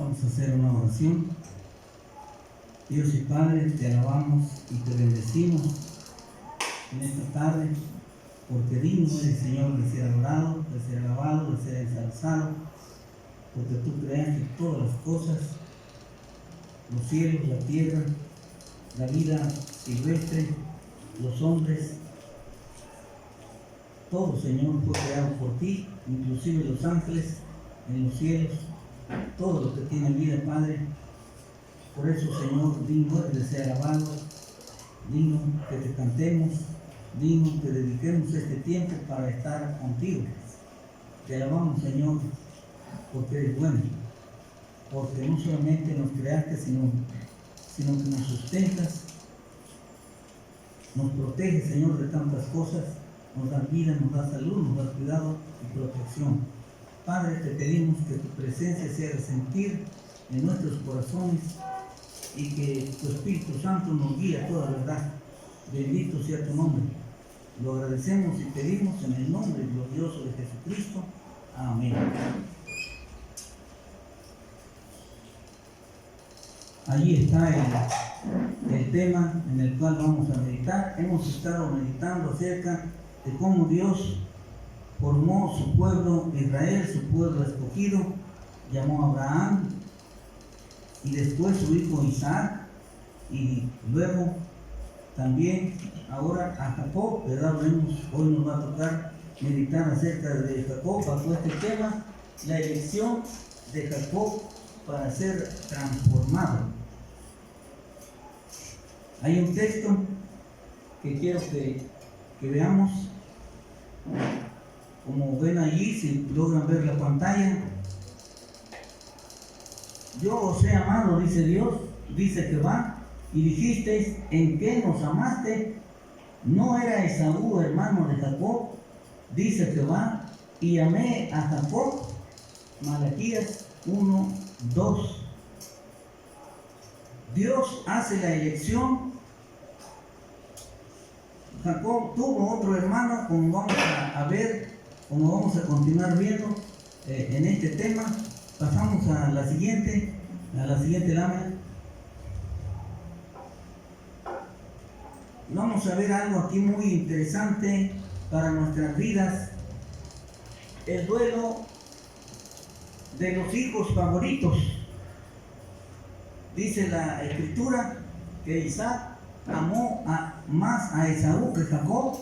Vamos a hacer una oración. Dios y Padre, te alabamos y te bendecimos en esta tarde, porque digno eres, Señor, de ser adorado, de ser alabado, de ser ensalzado, porque tú creaste todas las cosas, los cielos, la tierra, la vida silvestre, los hombres. Todo, Señor, fue creado por ti, inclusive los ángeles en los cielos, todo lo que tiene vida, Padre. Por eso, Señor, digno eres de ser alabado, digno que te cantemos, digno que dediquemos este tiempo para estar contigo. Te alabamos, Señor, porque eres bueno, porque no solamente nos creaste, sino que nos sustentas, nos proteges, Señor, de tantas cosas, nos das vida, nos das salud, nos das cuidado y protección. Padre, te pedimos que tu presencia sea de sentir en nuestros corazones y que tu Espíritu Santo nos guíe a toda verdad. Bendito sea tu nombre. Lo agradecemos y pedimos en el nombre glorioso de Jesucristo. Amén. Allí está el tema en el cual vamos a meditar. Hemos estado meditando acerca de cómo Dios formó su pueblo Israel, su pueblo escogido, llamó a Abraham y después su hijo Isaac, y luego también ahora a Jacob, ¿verdad? Hoy nos va a tocar meditar acerca de Jacob bajo este tema, la elección de Jacob para ser transformado. Hay un texto que quiero que veamos, como ven allí, si logran ver la pantalla. Yo os he amado, dice Dios, dice Jehová, y dijisteis, ¿en qué nos amaste? ¿No era Esaú hermano de Jacob? Dice Jehová, y amé a Jacob. Malaquías 1:2. Dios hace la elección. Jacob tuvo otro hermano, como vamos a ver, como vamos a continuar viendo en este tema. Pasamos a la siguiente lámina. Vamos a ver algo aquí muy interesante para nuestras vidas. El duelo de los hijos favoritos. Dice la Escritura que Isaac amó más a Esaú que Jacob,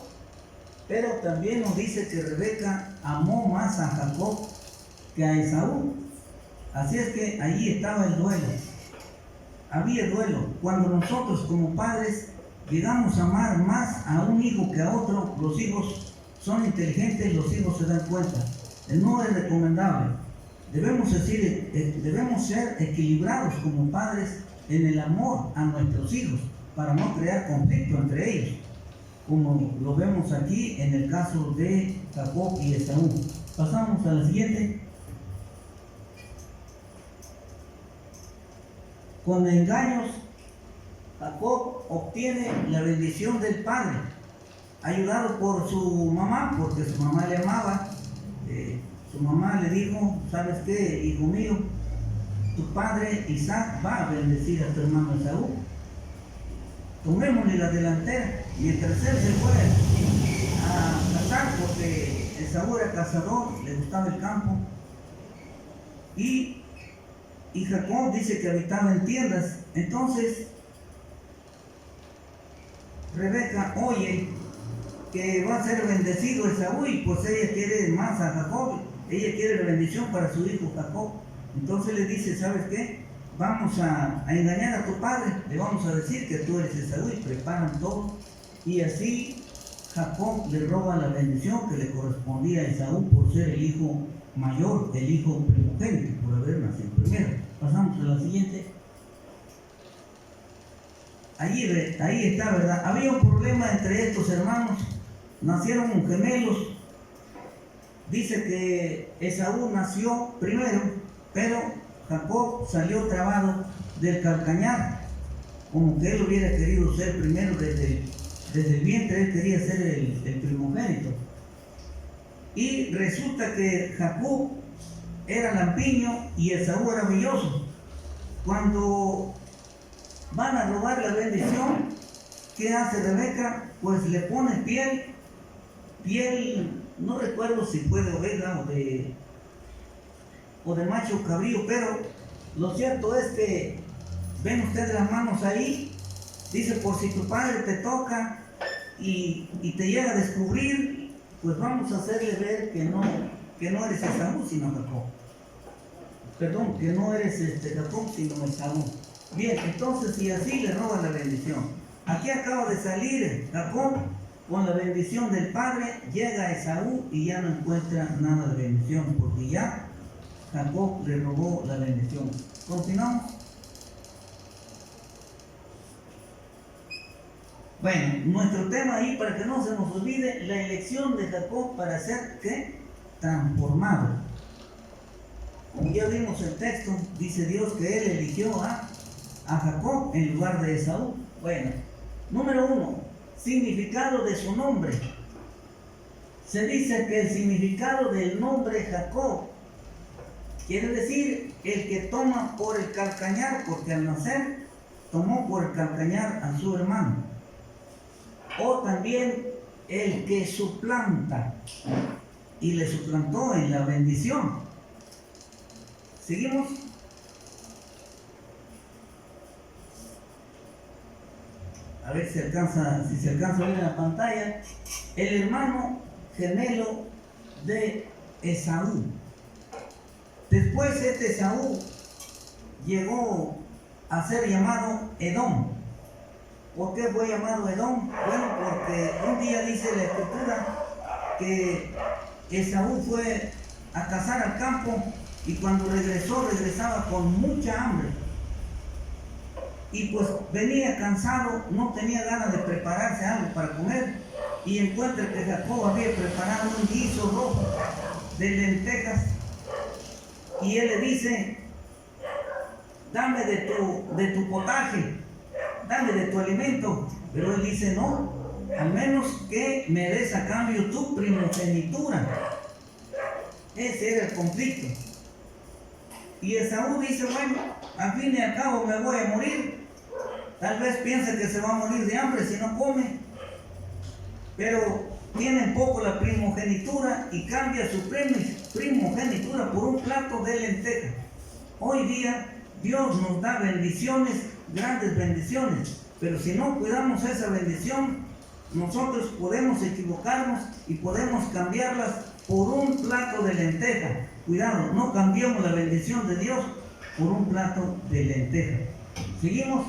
pero también nos dice que Rebeca amó más a Jacob que a Esaú. Así es que allí estaba el duelo. Había duelo. Cuando nosotros como padres llegamos a amar más a un hijo que a otro, los hijos son inteligentes, los hijos se dan cuenta. No es recomendable. Debemos ser equilibrados como padres en el amor a nuestros hijos para no crear conflicto entre ellos, como lo vemos aquí en el caso de Jacob y Esaú. Pasamos a la siguiente. Con engaños, Jacob obtiene la bendición del padre, ayudado por su mamá, porque su mamá le amaba. Su mamá le dijo, ¿sabes qué, hijo mío? Tu padre Isaac va a bendecir a tu hermano Esaú. Tomémosle la delantera. Mientras él se fue a cazar, porque Esaú era cazador, le gustaba el campo, y Jacob dice que habitaba en tiendas. Entonces Rebeca oye que va a ser bendecido Esaú, y pues ella quiere más a Jacob, ella quiere la bendición para su hijo Jacob. Entonces le dice, ¿sabes qué? Vamos a engañar a tu padre, le vamos a decir que tú eres Esaú, y preparan todo, y así Jacob le roba la bendición que le correspondía a Esaú por ser el hijo mayor, el hijo primogénito, por haber nacido primero. Pasamos a la siguiente. Ahí está, ¿verdad? Había un problema entre estos hermanos, nacieron gemelos. Dice que Esaú nació primero, pero Jacob salió trabado del calcañar, como que él hubiera querido ser primero desde el vientre, él quería ser el primogénito. Y resulta que Jacob era lampiño y Esaú era villoso. cuando van a robar la bendición, ¿qué hace Rebeca? Pues le pone piel, no recuerdo si fue de oveja o de macho cabrío, pero lo cierto es que ven ustedes las manos ahí, dice, por si tu padre te toca y te llega a descubrir, pues vamos a hacerle ver que no eres Esaú, sino Jacob. Perdón, que no eres Jacob, sino Esaú. Bien, entonces, y así le roban la bendición. Aquí acaba de salir Jacob con la bendición del padre, llega Esaú y ya no encuentra nada de bendición, porque ya Jacob le robó la bendición. ¿Continuamos? Bueno, nuestro tema ahí, para que no se nos olvide, la elección de Jacob para ser, ¿qué? Transformado. Como ya vimos el texto, dice Dios que Él eligió a Jacob en lugar de Esaú. Bueno, número 1, significado de su nombre. Se dice que el significado del nombre Jacob quiere decir el que toma por el calcañar, porque al nacer tomó por el calcañar a su hermano. O también el que suplanta, y le suplantó en la bendición. ¿Seguimos? A ver si se alcanza a ver en la pantalla. El hermano gemelo de Esaú. Después Esaú llegó a ser llamado Edom. ¿Por qué fue llamado Edom? Bueno, porque un día dice la escritura que Esaú fue a cazar al campo y cuando regresaba con mucha hambre. Y pues venía cansado, no tenía ganas de prepararse algo para comer. Y encuentra que Jacob había preparado un guiso rojo de lentejas. Y él le dice, dame de tu potaje, dame de tu alimento. Pero él dice, no, al menos que me des a cambio tu primogenitura. Ese era el conflicto. Y Esaú dice, bueno, al fin y al cabo me voy a morir. Tal vez piense que se va a morir de hambre si no come. Pero tiene en poco la primogenitura y cambia su primogenitura por un plato de lentejas. Hoy día Dios nos da bendiciones, grandes bendiciones, pero si no cuidamos esa bendición, nosotros podemos equivocarnos y podemos cambiarlas por un plato de lentejas. Cuidado, no cambiemos la bendición de Dios por un plato de lentejas. ¿Seguimos?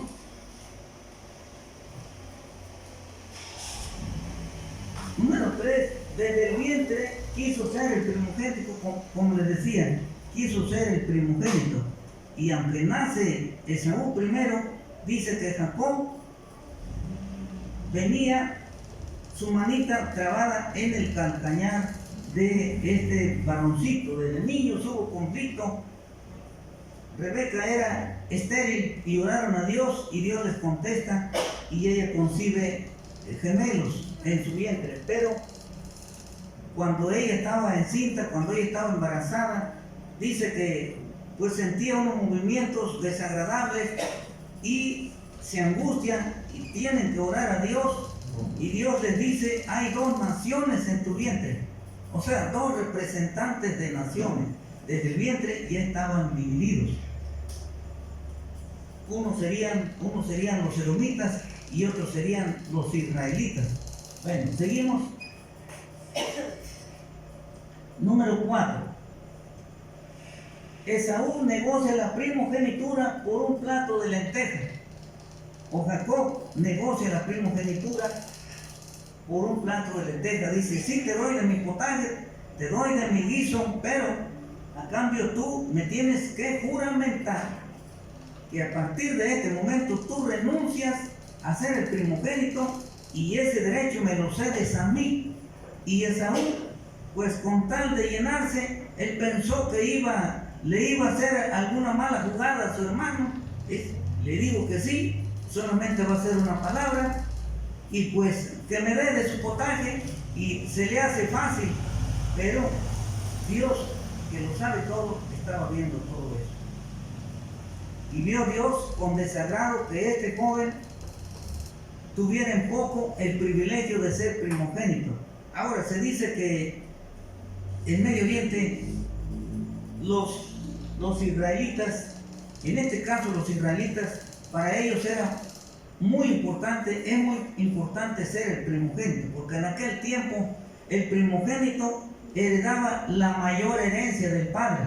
Número 3, desde el vientre quiso ser el primogénito, como les decía, quiso ser el primogénito. Y aunque nace Esaú primero, dice que Jacob venía su manita trabada en el calcañar de este varoncito. Desde niños hubo conflicto. Rebeca era estéril y oraron a Dios y Dios les contesta y ella concibe gemelos en su vientre. Pero cuando ella estaba encinta, cuando ella estaba embarazada, dice que pues sentía unos movimientos desagradables y se angustian y tienen que orar a Dios. Y Dios les dice, hay 2 naciones en tu vientre. O sea, 2 representantes de naciones. Desde el vientre ya estaban divididos. Unos serían los edomitas y otros serían los israelitas. Bueno, seguimos. Número 4. Esaú negocia la primogenitura por un plato de lentejas. O Jacob negocia la primogenitura por un plato de lentejas. Dice, sí te doy de mi potaje, te doy de mi guiso, pero a cambio tú me tienes que juramentar que a partir de este momento tú renuncias a ser el primogénito y ese derecho me lo cedes a mí. Y Esaú, pues con tal de llenarse, él pensó que le iba a hacer alguna mala jugada a su hermano. Le digo que sí, solamente va a ser una palabra y pues que me dé de su potaje, y se le hace fácil, pero Dios, que lo sabe todo, estaba viendo todo eso. y vio Dios con desagrado que este joven tuviera en poco el privilegio de ser primogénito. Ahora se dice que en Medio Oriente los israelitas, en este caso los israelitas, para ellos era muy importante, es muy importante ser el primogénito, porque en aquel tiempo el primogénito heredaba la mayor herencia del padre.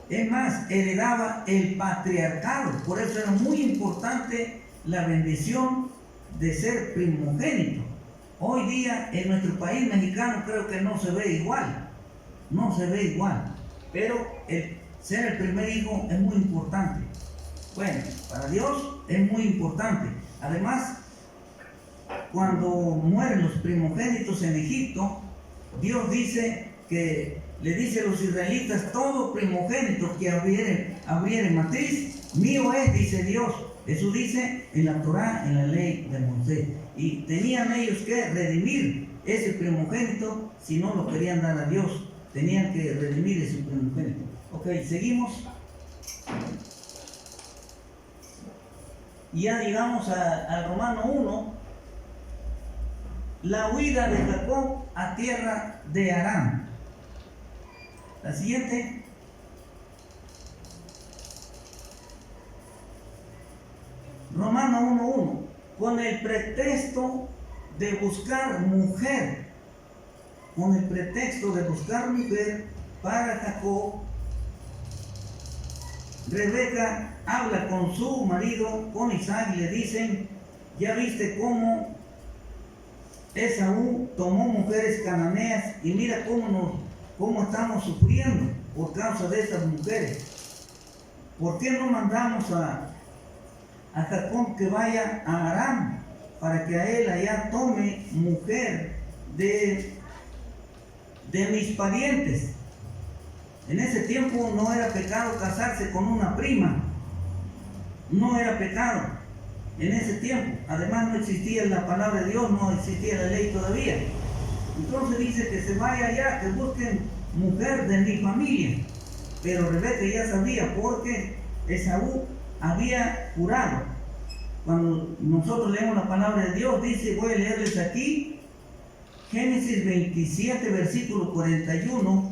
Es más, heredaba el patriarcado. Por eso era muy importante la bendición de ser primogénito. Hoy día en nuestro país mexicano creo que no se ve igual. No se ve igual. Pero el ser el primer hijo es muy importante. Bueno, para Dios es muy importante. Además, cuando mueren los primogénitos en Egipto, Dios dice que le dice a los israelitas: todo primogénito que abriere matriz, mío es, dice Dios. Eso dice en la Torá, en la ley de Moisés. Y tenían ellos que redimir ese primogénito. Si no lo querían dar a Dios, tenían que redimir ese primogénito. Ok, seguimos. Y ya llegamos al Romano 1, la huida de Jacob a tierra de Aram. La siguiente. Romano 1:1, con el pretexto de buscar mujer, para Jacob, Rebeca habla con su marido, con Isaac, y le dicen: ya viste cómo Esaú tomó mujeres cananeas, y mira cómo estamos sufriendo por causa de estas mujeres. ¿Por qué no mandamos a Jacob que vaya a Aram, para que a él allá tome mujer de mis parientes? En ese tiempo no era pecado casarse con una prima. No era pecado en ese tiempo. Además no existía la palabra de Dios, no existía la ley todavía. Entonces dice que se vaya allá, que busquen mujer de mi familia. Pero Rebeca ya sabía, porque Esaú había jurado. Cuando nosotros leemos la palabra de Dios, dice, voy a leerles aquí, Génesis 27, versículo 41,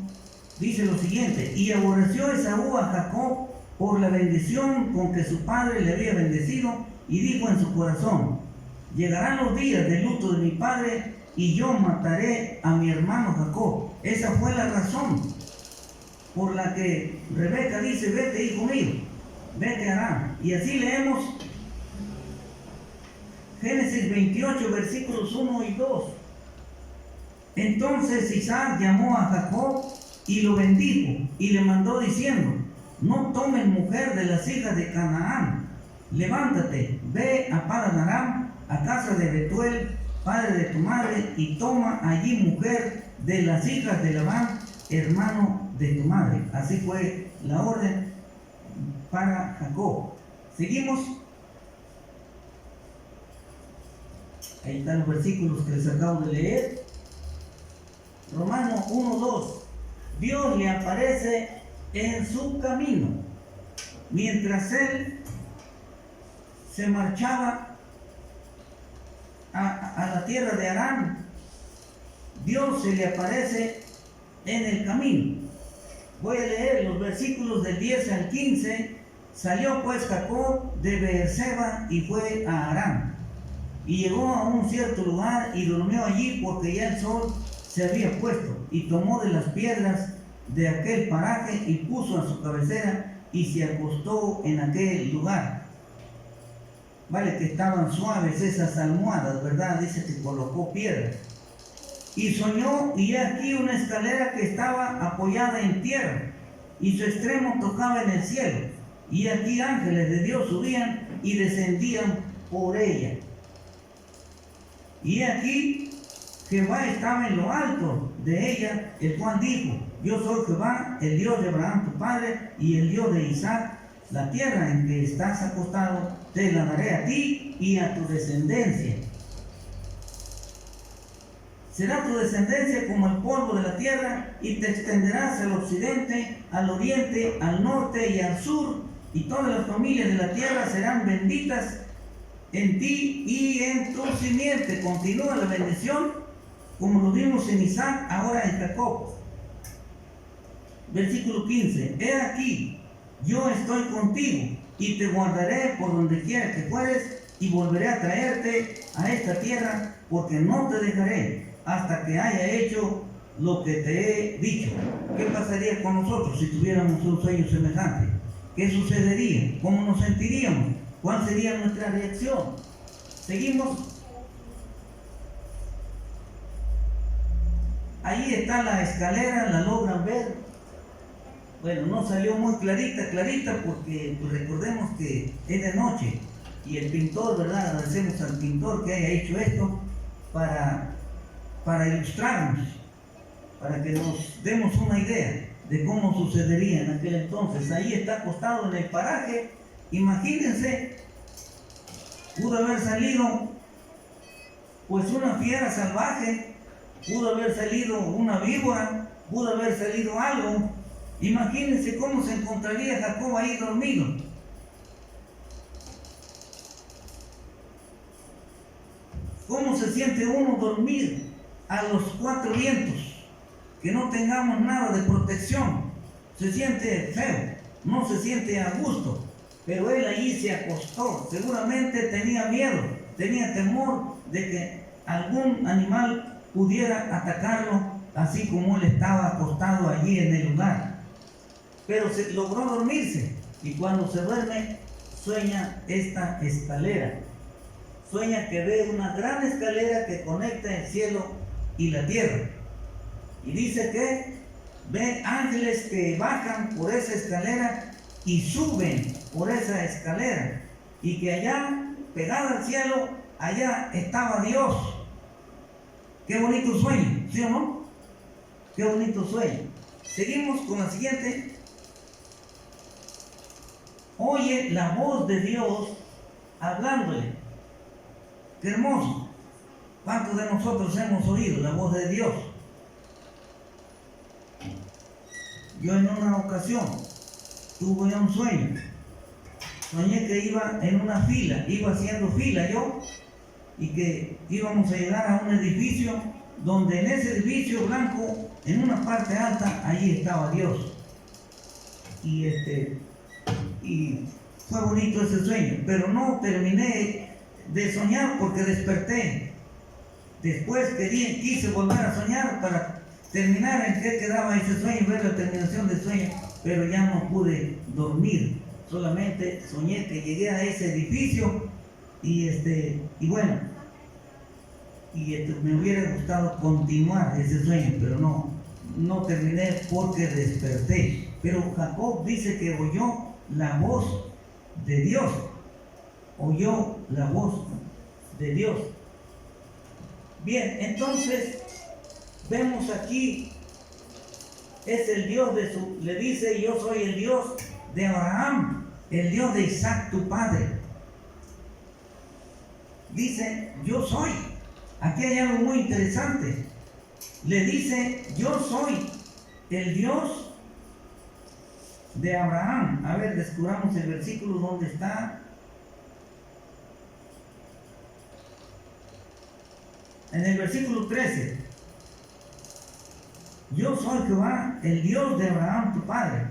dice lo siguiente: y aborreció Esaú a Jacob por la bendición con que su padre le había bendecido, y dijo en su corazón: llegarán los días del luto de mi padre, y yo mataré a mi hermano Jacob. Esa fue la razón por la que Rebeca dice: vete, hijo mío, vete a Aram. Y así leemos Génesis 28, versículos 1 y 2. Entonces Isaac llamó a Jacob y lo bendijo, y le mandó diciendo: no tomes mujer de las hijas de Canaán. Levántate, ve a Padan Aram, a casa de Betuel, padre de tu madre, y toma allí mujer de las hijas de Labán, hermano de tu madre. Así fue la orden para Jacob. Seguimos. Ahí están los versículos que les acabo de leer. Romanos 1:2. Dios le aparece en su camino mientras él se marchaba a la tierra de Aram. Dios se le aparece en el camino. Voy a leer los versículos del 10 al 15. Salió pues Jacob de Beerseba y fue a Aram, y llegó a un cierto lugar y durmió allí, porque ya el sol se había puesto, y tomó de las piedras de aquel paraje y puso a su cabecera, y se acostó en aquel lugar. Vale, que estaban suaves esas almohadas, ¿verdad? Dice que colocó piedras. Y soñó, y aquí una escalera que estaba apoyada en tierra, y su extremo tocaba en el cielo. Y aquí ángeles de Dios subían y descendían por ella. Y aquí Jehová estaba en lo alto de ella, el cual dijo: yo soy Jehová, el Dios de Abraham tu padre, y el Dios de Isaac. La tierra en que estás acostado te la daré a ti y a tu descendencia. Será tu descendencia como el polvo de la tierra, y te extenderás al occidente, al oriente, al norte y al sur, y todas las familias de la tierra serán benditas en ti y en tu simiente. Continúa la bendición, como lo vimos en Isaac, ahora en Jacob. Versículo 15. He aquí, yo estoy contigo y te guardaré por donde quiera que fueres y volveré a traerte a esta tierra, porque no te dejaré hasta que haya hecho lo que te he dicho. ¿Qué pasaría con nosotros si tuviéramos un sueño semejante? ¿Qué sucedería? ¿Cómo nos sentiríamos? ¿Cuál sería nuestra reacción? Seguimos. Ahí está la escalera, la logran ver. Bueno, no salió muy clarita, porque pues, recordemos que es de noche y el pintor, ¿verdad? Agradecemos al pintor que haya hecho esto para ilustrarnos, para que nos demos una idea de cómo sucedería en aquel entonces. Ahí está acostado en el paraje. Imagínense, pudo haber salido pues una fiera salvaje, pudo haber salido una víbora, pudo haber salido algo. Imagínense cómo se encontraría Jacob ahí dormido. ¿Cómo se siente uno dormir a los cuatro vientos? Que no tengamos nada de protección. Se siente feo, no se siente a gusto. Pero él allí se acostó. Seguramente tenía miedo, tenía temor de que algún animal pudiera atacarlo, así como él estaba acostado allí en el lugar. Pero logró dormirse, y cuando se duerme sueña esta escalera. Sueña que ve una gran escalera que conecta el cielo y la tierra. Y dice que ve ángeles que bajan por esa escalera y suben por esa escalera. Y que allá, pegado al cielo, allá estaba Dios. Qué bonito sueño, ¿sí o no? Qué bonito sueño. Seguimos con la siguiente. Oye la voz de Dios hablándole. Qué hermoso. ¿Cuántos de nosotros hemos oído la voz de Dios? Yo en una ocasión tuve un sueño. Soñé que iba en una fila, iba haciendo fila yo, y que íbamos a llegar a un edificio donde en ese edificio blanco, en una parte alta, allí estaba Dios. Y fue bonito ese sueño, pero no terminé de soñar porque desperté. Después quise volver a soñar para terminar en qué quedaba ese sueño, ver la terminación del sueño, pero ya no pude dormir. Solamente soñé que llegué a ese edificio y bueno, me hubiera gustado continuar ese sueño, pero no terminé porque desperté. Pero Jacob dice que oyó la voz de Dios. Oyó la voz de Dios. Bien, entonces vemos aquí, es el Dios le dice: yo soy el Dios de Abraham, el Dios de Isaac tu padre. Dice: yo soy. Aquí hay algo muy interesante. Le dice: yo soy el Dios de Abraham. A ver, descubramos el versículo donde está. En el versículo 13. Yo soy Jehová, el Dios de Abraham tu padre.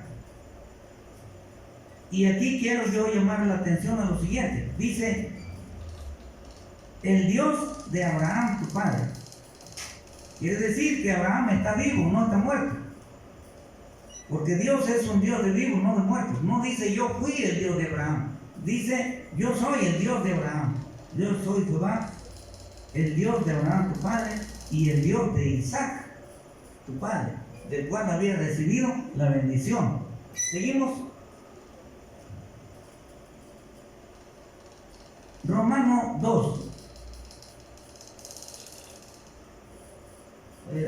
Y aquí quiero yo llamar la atención a lo siguiente. Dice: el Dios de Abraham tu padre. Quiere decir que Abraham está vivo, no está muerto. Porque Dios es un Dios de vivos, no de muertos. No dice: yo fui el Dios de Abraham. Dice: yo soy el Dios de Abraham. Yo soy Jehová, el Dios de Abraham tu padre, y el Dios de Isaac tu padre, del cual había recibido la bendición. Seguimos. Romano 2.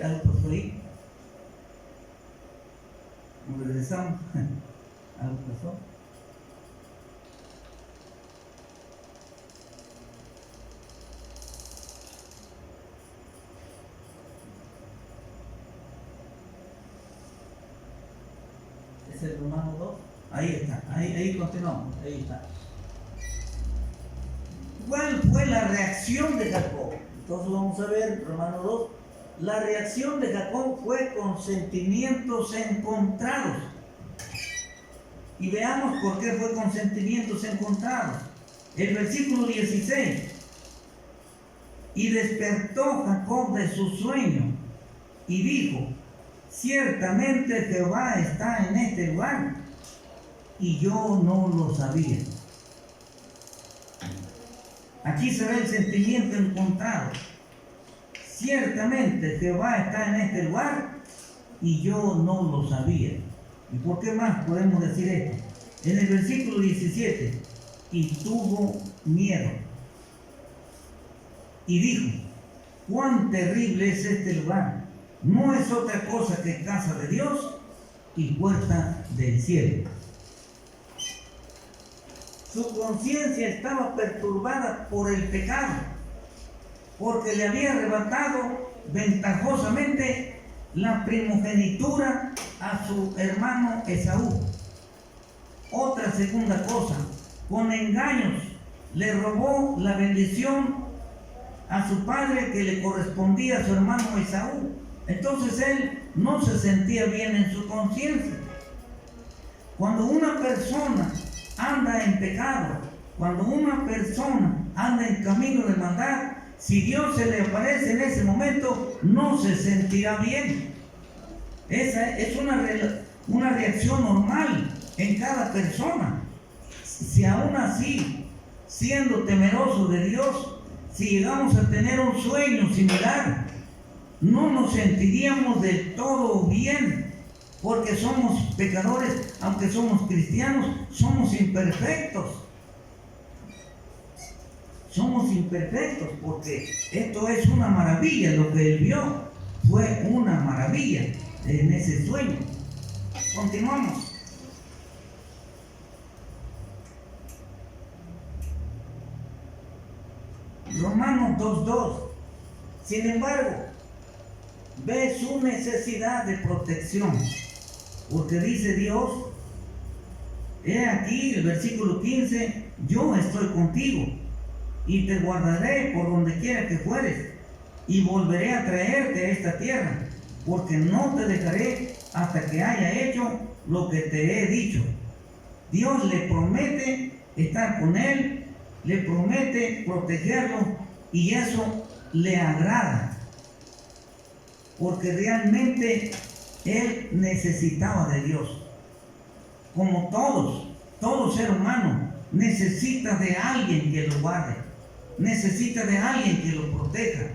¿Algo pasó ahí? Nos regresamos. ¿Algo pasó? ¿Es el Romano 2? Ahí está, ahí continuamos, ahí está. ¿Cuál fue la reacción de Jacob? Entonces vamos a ver, Romanos 2, la reacción de Jacob fue con sentimientos encontrados. Y veamos por qué fue con sentimientos encontrados. El versículo 16. Y despertó Jacob de su sueño y dijo: ciertamente Jehová está en este lugar y yo no lo sabía. Aquí se ve el sentimiento encontrado. Ciertamente Jehová está en este lugar y yo no lo sabía. ¿Y por qué más podemos decir esto? En el versículo 17, y tuvo miedo. Y dijo: cuán terrible es este lugar. No es otra cosa que casa de Dios y puerta del cielo. Su conciencia estaba perturbada por el pecado, porque le había arrebatado ventajosamente la primogenitura a su hermano Esaú. Otra segunda cosa, con engaños le robó la bendición a su padre que le correspondía a su hermano Esaú. Entonces él no se sentía bien en su conciencia. Cuando una persona anda en pecado, cuando una persona anda en camino de maldad, si Dios se le aparece en ese momento, no se sentirá bien. Esa es una reacción normal en cada persona. Si aún así, siendo temerosos de Dios, si llegamos a tener un sueño similar, no nos sentiríamos del todo bien, porque somos pecadores. Aunque somos cristianos, somos imperfectos. Somos imperfectos, porque esto es una maravilla. Lo que él vio fue una maravilla en ese sueño. Continuamos. Romanos 2:2. Sin embargo, ve su necesidad de protección, porque dice Dios, he aquí el versículo 15, yo estoy contigo y te guardaré por donde quiera que fueres y volveré a traerte a esta tierra, porque no te dejaré hasta que haya hecho lo que te he dicho. Dios le promete estar con él, le promete protegerlo, y eso le agrada, porque realmente él necesitaba de Dios. Como todo ser humano necesita de alguien que lo guarde, necesita de alguien que lo proteja.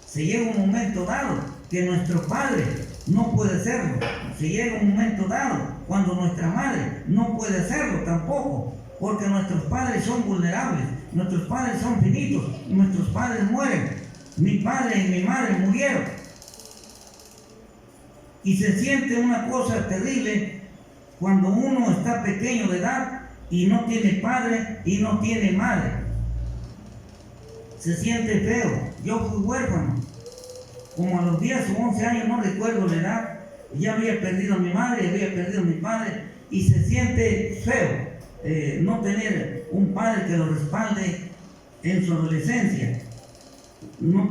Se llega un momento dado que nuestro padre no puede hacerlo. Se llega un momento dado cuando nuestra madre no puede hacerlo tampoco, porque nuestros padres son vulnerables, nuestros padres son finitos y nuestros padres mueren. Mi padre y mi madre murieron. Y se siente una cosa terrible cuando uno está pequeño de edad y no tiene padre y no tiene madre. Se siente feo. Yo fui huérfano. Como a los 10 o 11 años, no recuerdo la edad, ya había perdido a mi madre, había perdido a mi padre, y se siente feo no tener un padre que lo respalde en su adolescencia. No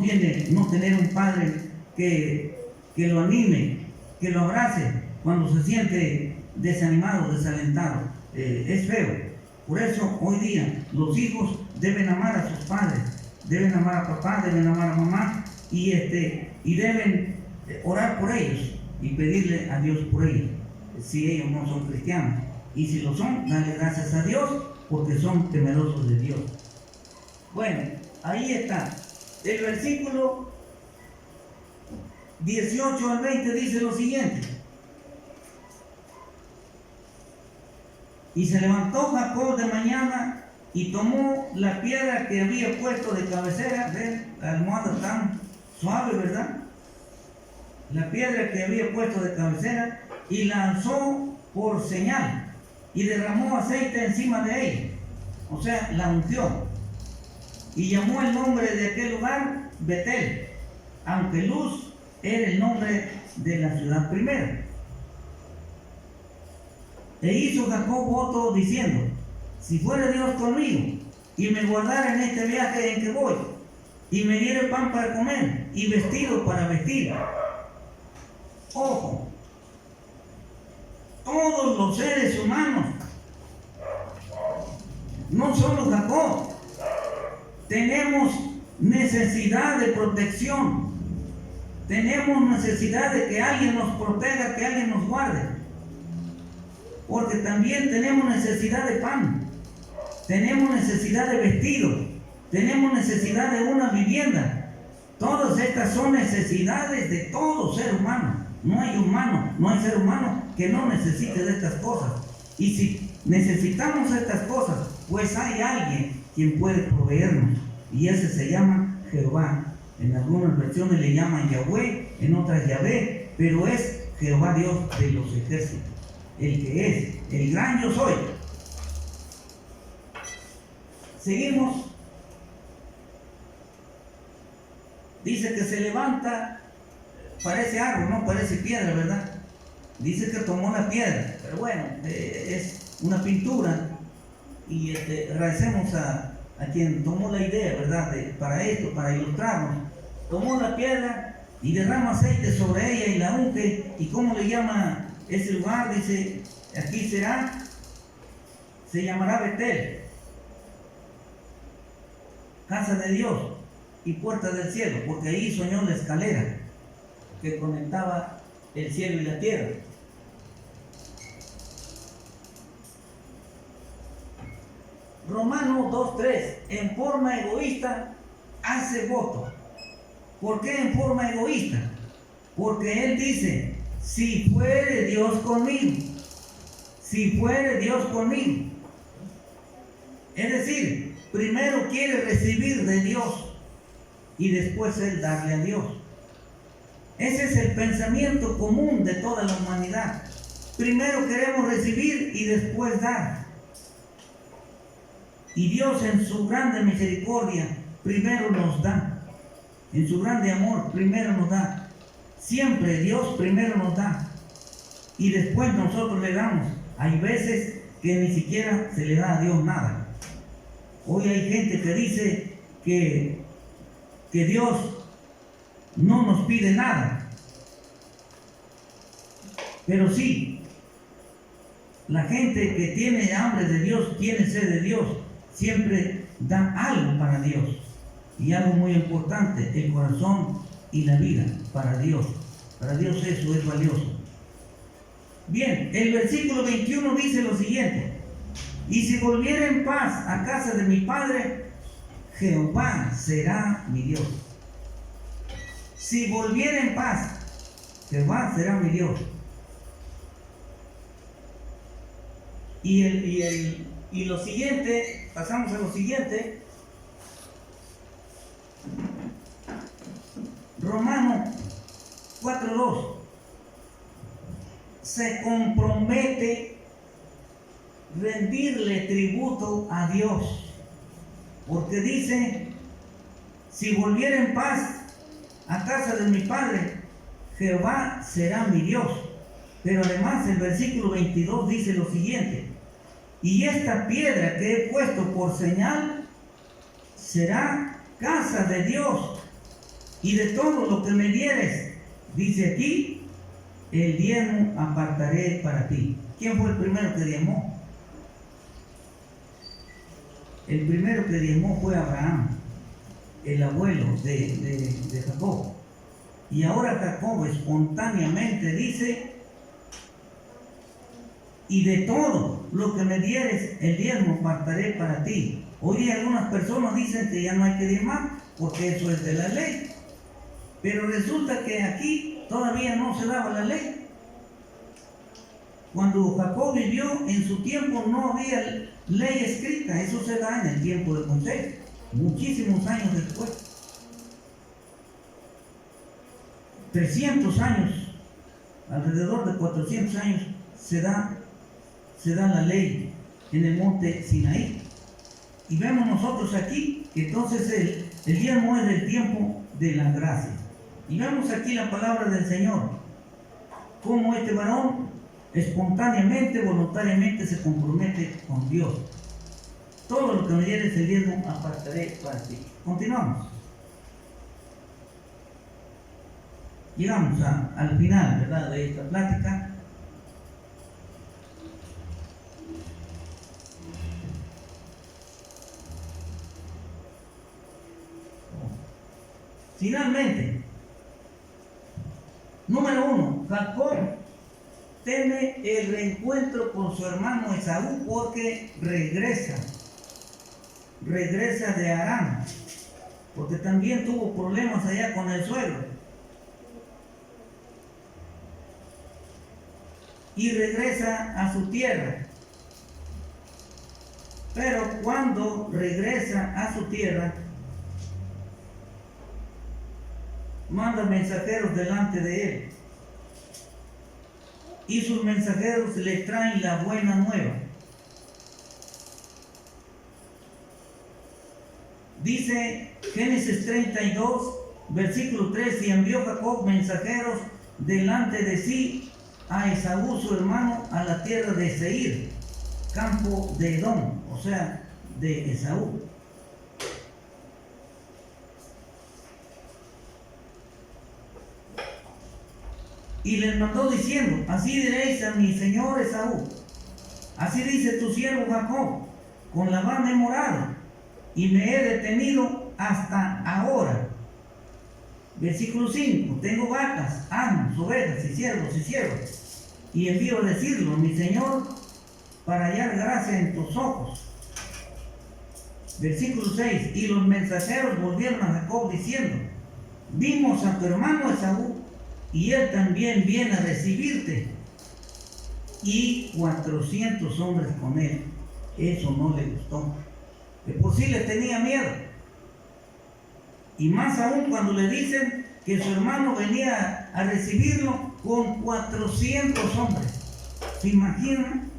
tener un padre que lo anime, que lo abrace cuando se siente desanimado, desalentado. Es feo. Por eso hoy día los hijos deben amar a sus padres, deben amar a papá, deben amar a mamá, y deben orar por ellos y pedirle a Dios por ellos, si ellos no son cristianos. Y si lo son, darle gracias a Dios, porque son temerosos de Dios. Bueno, ahí está. El versículo 18 al 20 dice lo siguiente: y se levantó Jacob de mañana y tomó la piedra que había puesto de cabecera, de la almohada tan suave, ¿verdad? La piedra que había puesto de cabecera, y la alzó por señal, y derramó aceite encima de ella, o sea, la ungió, y llamó el nombre de aquel lugar Betel, aunque Luz era el nombre de la ciudad primera. E hizo Jacob voto diciendo: si fuere Dios conmigo y me guardara en este viaje en que voy, y me diere pan para comer y vestido para vestir. Ojo, todos los seres humanos, no solo Jacob, tenemos necesidad de protección, tenemos necesidad de que alguien nos proteja, que alguien nos guarde, porque también tenemos necesidad de pan, tenemos necesidad de vestido, tenemos necesidad de una vivienda. Todas estas son necesidades de todo ser humano. No hay ser humano que no necesite de estas cosas. Y si necesitamos estas cosas, pues hay alguien quien puede proveernos, y ese se llama Jehová. En algunas versiones le llaman Yahweh, en otras Yahvé, pero es Jehová Dios de los ejércitos, el que es el gran yo soy. Seguimos. Dice que se levanta, parece árbol, no parece piedra, ¿verdad? Dice que tomó la piedra, pero bueno, es una pintura, y agradecemos a quien tomó la idea, ¿verdad? Para esto, para ilustrarnos. Tomó la piedra y derrama aceite sobre ella y la unge. ¿Y cómo le llama ese lugar? Dice, aquí se llamará Betel, casa de Dios y puerta del cielo, porque ahí soñó la escalera que conectaba el cielo y la tierra. Romanos 2:3, en forma egoísta hace voto. ¿Por qué en forma egoísta? Porque él dice, si fuere Dios conmigo, si fuere Dios conmigo. Es decir, primero quiere recibir de Dios y después él darle a Dios. Ese es el pensamiento común de toda la humanidad. Primero queremos recibir y después dar. Y Dios en su grande misericordia primero nos da. En su grande amor primero nos da. Siempre Dios primero nos da y después nosotros le damos. Hay veces que ni siquiera se le da a Dios nada. Hoy hay gente que dice que Dios no nos pide nada. Pero sí, la gente que tiene hambre de Dios, tiene sed de Dios, siempre da algo para Dios. Y algo muy importante, el corazón y la vida para Dios. Para Dios eso es valioso. Bien, el versículo 21 dice lo siguiente: y si volviera en paz a casa de mi padre, Jehová será mi Dios. Si volviera en paz, Jehová será mi Dios. Y lo siguiente, pasamos a lo siguiente. Romanos 4:2 se compromete rendirle tributo a Dios, porque dice, si volviera en paz a casa de mi padre, Jehová será mi Dios. Pero además el versículo 22 dice lo siguiente: y esta piedra que he puesto por señal será casa de Dios, y de todo lo que me dieres, dice aquí, el diezmo apartaré para ti. ¿Quién fue el primero que diezmó? El primero que diezmó fue Abraham, el abuelo de Jacob. Y ahora Jacob espontáneamente dice, y de todo lo que me dieres, el diezmo apartaré para ti. Hoy algunas personas dicen que ya no hay que diezmar porque eso es de la ley. Pero resulta que aquí todavía no se daba la ley. Cuando Jacob vivió, en su tiempo no había ley escrita. Eso se da en el tiempo de Moisés, muchísimos años después. 300 años, alrededor de 400 años, se da la ley en el monte Sinaí. Y vemos nosotros aquí que entonces el diezmo es del tiempo de la gracia. Y vemos aquí la palabra del Señor, como este varón espontáneamente, voluntariamente se compromete con Dios. Todo lo que me dieres el diezmo apartaré para ti. Continuamos. Llegamos al final, ¿verdad?, de esta plática. Finalmente, número 1, Jacob teme el reencuentro con su hermano Esaú porque regresa de Aram, porque también tuvo problemas allá con el suegro. Y regresa a su tierra. Pero cuando regresa a su tierra, manda mensajeros delante de él. Y sus mensajeros le traen la buena nueva. Dice Génesis 32, versículo 3, y envió Jacob mensajeros delante de sí a Esaú su hermano a la tierra de Seir, campo de Edom, o sea, de Esaú. Y les mandó diciendo, así diréis a mi señor Esaú, así dice tu siervo Jacob, con Labán he morado y me he detenido hasta ahora. Versículo 5, tengo vacas, asnos, ovejas y siervos, y envío a decirlo, mi señor, para hallar gracia en tus ojos. Versículo 6, y los mensajeros volvieron a Jacob diciendo, vimos a tu hermano Esaú, y él también viene a recibirte, y 400 hombres con él. Eso no le gustó. De por sí le tenía miedo. Y más aún cuando le dicen que su hermano venía a recibirlo con 400 hombres. ¿Se imaginan?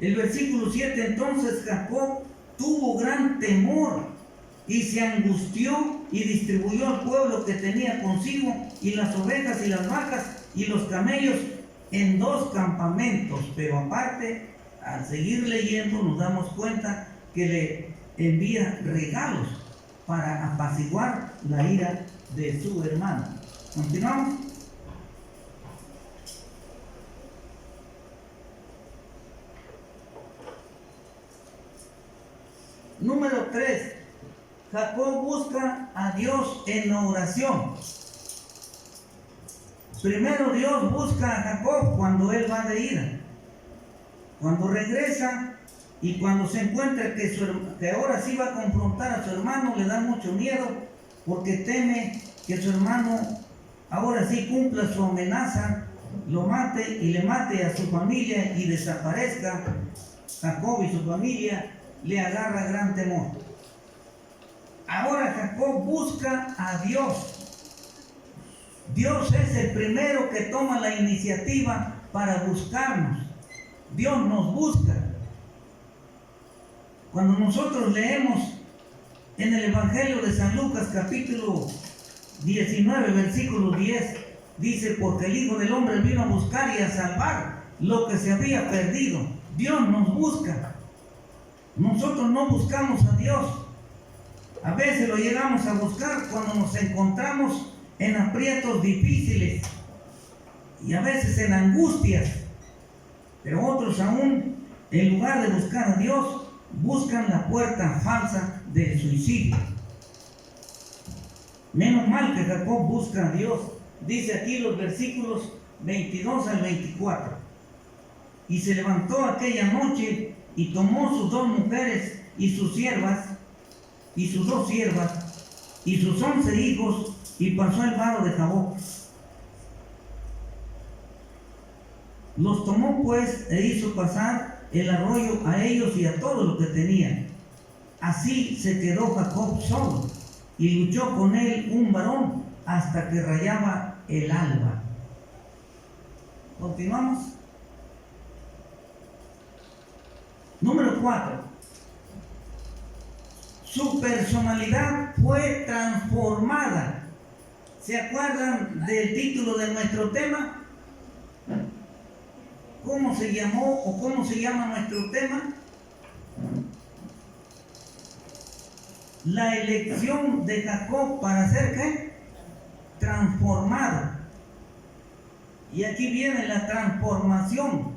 El versículo 7, entonces Jacob tuvo gran temor y se angustió y distribuyó al pueblo que tenía consigo y las ovejas y las vacas y los camellos en 2 campamentos. Pero aparte, al seguir leyendo nos damos cuenta que le envía regalos para apaciguar la ira de su hermano. Continuamos. Número 3. Jacob busca a Dios en la oración. Primero Dios busca a Jacob cuando él va de ida. Cuando regresa y cuando se encuentra que ahora sí va a confrontar a su hermano, le da mucho miedo porque teme que su hermano ahora sí cumpla su amenaza, lo mate y le mate a su familia y desaparezca. Jacob y su familia le agarra gran temor. Ahora Jacob busca a Dios. Dios es el primero que toma la iniciativa para buscarnos. Dios nos busca. Cuando nosotros leemos en el Evangelio de San Lucas capítulo 19 versículo 10, dice, porque el Hijo del Hombre vino a buscar y a salvar lo que se había perdido. Dios nos busca. Nosotros no buscamos a Dios. A veces lo llegamos a buscar cuando nos encontramos en aprietos difíciles y a veces en angustias. Pero otros aún, en lugar de buscar a Dios, buscan la puerta falsa del suicidio. Menos mal que Jacob busca a Dios. Dice aquí los versículos 22 al 24. Y se levantó aquella noche y tomó sus 2 mujeres y sus siervas, y sus 2 siervas, y sus 11 hijos, y pasó el vado de Jaboc. Los tomó pues e hizo pasar el arroyo a ellos y a todo lo que tenían. Así se quedó Jacob solo, y luchó con él un varón hasta que rayaba el alba. Continuamos. Número 4. Su personalidad fue transformada. ¿Se acuerdan del título de nuestro tema? ¿cómo se llamó o cómo se llama nuestro tema? La elección de Jacob para ser ¿qué? Transformado. Y aquí viene la transformación.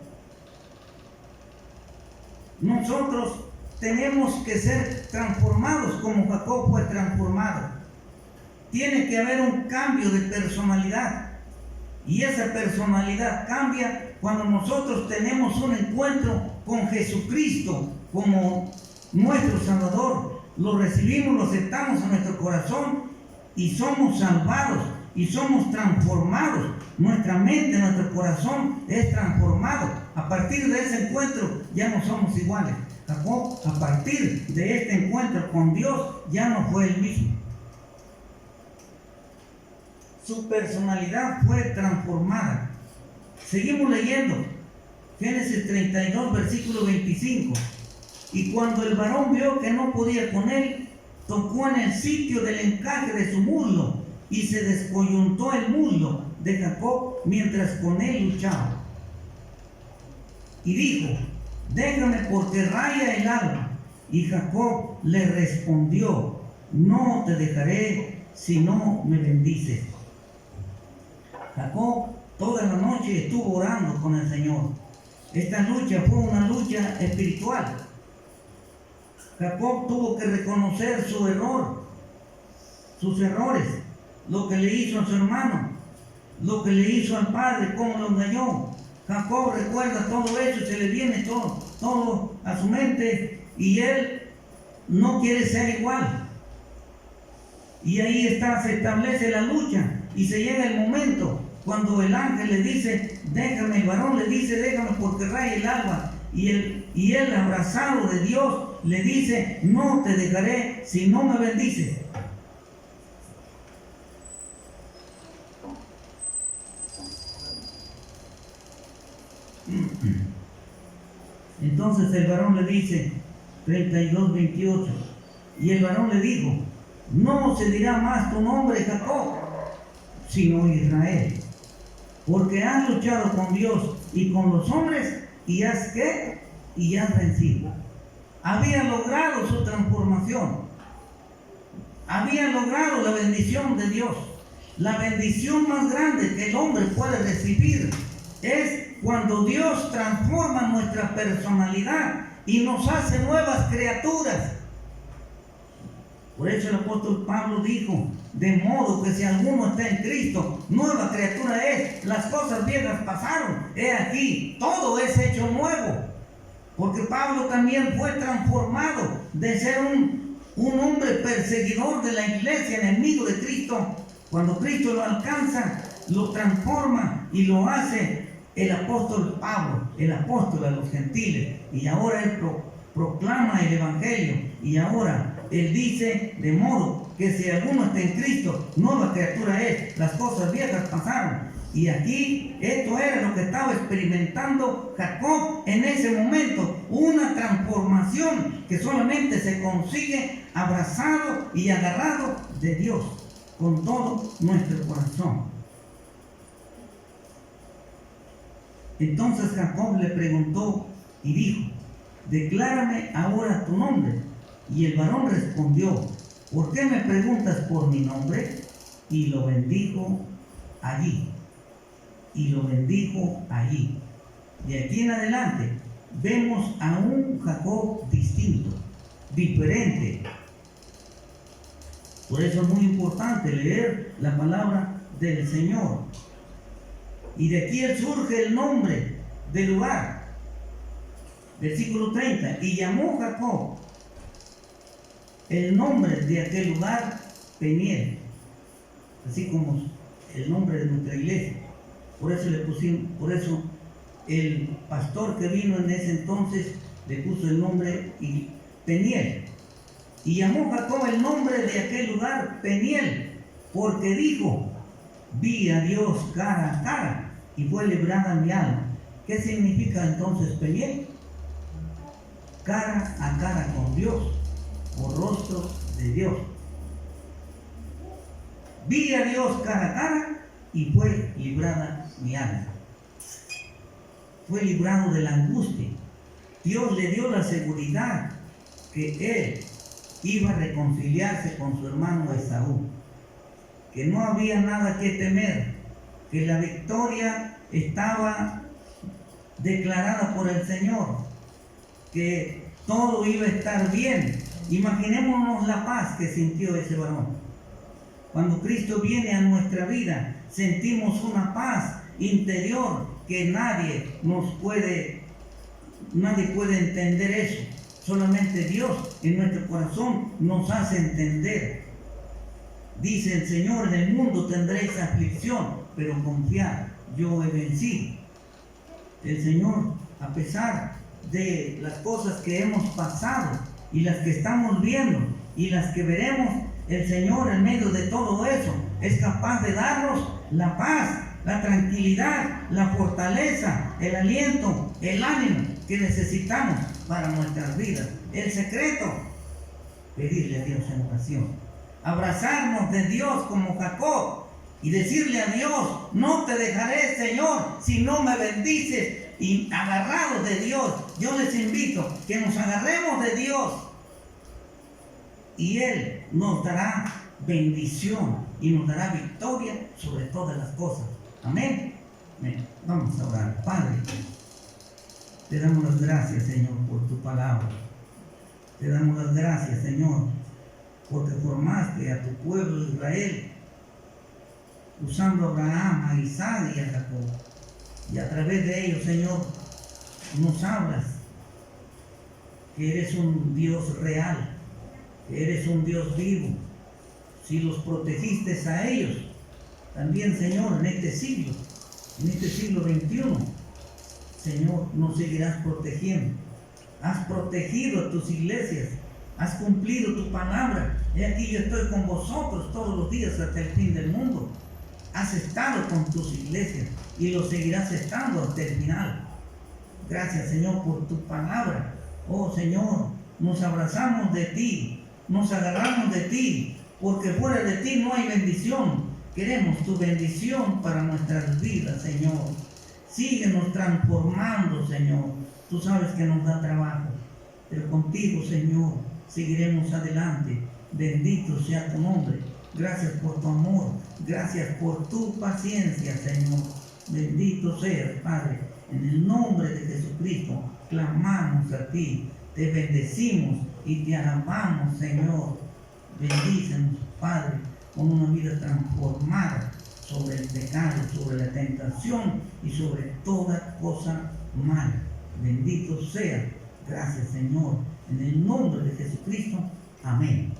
Nosotros tenemos que ser transformados como Jacob fue transformado. Tiene que haber un cambio de personalidad. Y esa personalidad cambia cuando nosotros tenemos un encuentro con Jesucristo como nuestro Salvador. Lo recibimos, lo aceptamos en nuestro corazón y somos salvados y somos transformados. Nuestra mente, nuestro corazón es transformado. A partir de ese encuentro ya no somos iguales. Jacob, a partir de este encuentro con Dios, ya no fue el mismo. Su personalidad fue transformada. Seguimos leyendo. Génesis 32, versículo 25. Y cuando el varón vio que no podía con él, tocó en el sitio del encaje de su muslo y se descoyuntó el muslo de Jacob mientras con él luchaba. Y dijo: déjame porque raya el alba. Y Jacob le respondió: no te dejaré si no me bendices. Jacob toda la noche estuvo orando con el Señor. Esta lucha fue una lucha espiritual. Jacob tuvo que reconocer su error, sus errores, lo que le hizo a su hermano, lo que le hizo al padre, cómo lo engañó. Jacob recuerda todo eso, se le viene todo a su mente y él no quiere ser igual. Y ahí está, se establece la lucha y se llega el momento cuando el ángel le dice: déjame, el varón le dice: déjame porque raya el alba. Y él abrazado de Dios le dice: no te dejaré si no me bendices. Entonces el varón le dice, 32:28, y el varón le dijo: no se dirá más tu nombre Jacob, sino Israel, porque has luchado con Dios y con los hombres y has ¿qué? Y has vencido. Había logrado su transformación, había logrado la bendición de Dios. La bendición más grande que el hombre puede recibir es cuando Dios transforma nuestra personalidad y nos hace nuevas criaturas. Por eso el apóstol Pablo dijo: de modo que si alguno está en Cristo, nueva criatura es, las cosas viejas pasaron, he aquí, todo es hecho nuevo. Porque Pablo también fue transformado de ser un hombre perseguidor de la iglesia, enemigo de Cristo. Cuando Cristo lo alcanza, lo transforma y lo hace el apóstol Pablo, el apóstol a los gentiles. Y ahora él proclama el evangelio. Y ahora él dice: de modo que si alguno está en Cristo, nueva criatura es, las cosas viejas pasaron. Y aquí esto era lo que estaba experimentando Jacob en ese momento, una transformación que solamente se consigue abrazado y agarrado de Dios con todo nuestro corazón. Entonces Jacob le preguntó y dijo: declárame ahora tu nombre. Y el varón respondió: ¿por qué me preguntas por mi nombre? Y lo bendijo allí. Y lo bendijo allí. De aquí en adelante vemos a un Jacob distinto, diferente. Por eso es muy importante leer la palabra del Señor. Y de aquí surge el nombre del lugar. Versículo 30. Y llamó Jacob el nombre de aquel lugar Peniel, así como el nombre de nuestra iglesia. Por eso le pusimos, por eso el pastor que vino en ese entonces le puso el nombre Peniel. Y llamó Jacob el nombre de aquel lugar Peniel, porque dijo: vi a Dios cara a cara y fue librada mi alma. ¿Qué significa entonces Peniel? Cara a cara con Dios, o rostro de Dios. Vi a Dios cara a cara y fue librada mi alma. fue librado de la angustia. Dios le dio la seguridad que él iba a reconciliarse con su hermano Esaú, que no había nada que temer, que la victoria estaba declarada por el Señor, que todo iba a estar bien. Imaginémonos la paz que sintió ese varón. Cuando Cristo viene a nuestra vida, sentimos una paz interior que nadie puede entender eso. Solamente Dios en nuestro corazón nos hace entender. Dice el Señor: en el mundo tendréis aflicción, pero confiad, yo he vencido. El Señor, a pesar de las cosas que hemos pasado y las que estamos viendo y las que veremos, el Señor en medio de todo eso es capaz de darnos la paz, la tranquilidad, la fortaleza, el aliento, el ánimo que necesitamos para nuestras vidas. El secreto, pedirle a Dios en oración, abrazarnos de Dios como Jacob y decirle a Dios: no te dejaré, Señor, si no me bendices. Y agarrados de Dios, yo les invito que nos agarremos de Dios y Él nos dará bendición y nos dará victoria sobre todas las cosas. Amén. Amén. Vamos a orar. Padre, te damos las gracias, Señor, por tu palabra. Te damos las gracias, Señor, porque formaste a tu pueblo de Israel, usando a Abraham, a Isaac y a Jacob. Y a través de ellos, Señor, nos hablas que eres un Dios real, que eres un Dios vivo. Si los protegiste a ellos, también, Señor, en este siglo XXI, Señor, nos seguirás protegiendo. Has protegido a tus iglesias, has cumplido tu palabra. He aquí, yo estoy con vosotros todos los días hasta el fin del mundo. Has estado con tus iglesias y lo seguirás estando hasta el final. Gracias, Señor, por tu palabra. Oh, Señor, nos abrazamos de ti, nos agarramos de ti, porque fuera de ti no hay bendición. Queremos tu bendición para nuestras vidas, Señor. Síguenos transformando, Señor. Tú sabes que nos da trabajo, pero contigo, Señor, seguiremos adelante. Bendito sea tu nombre. Gracias por tu amor, gracias por tu paciencia, Señor. Bendito seas, Padre. En el nombre de Jesucristo clamamos a ti, te bendecimos y te alabamos, Señor. Bendícenos, Padre, con una vida transformada sobre el pecado, sobre la tentación y sobre toda cosa mala. Bendito sea. Gracias, Señor. En el nombre de Jesucristo. Amén.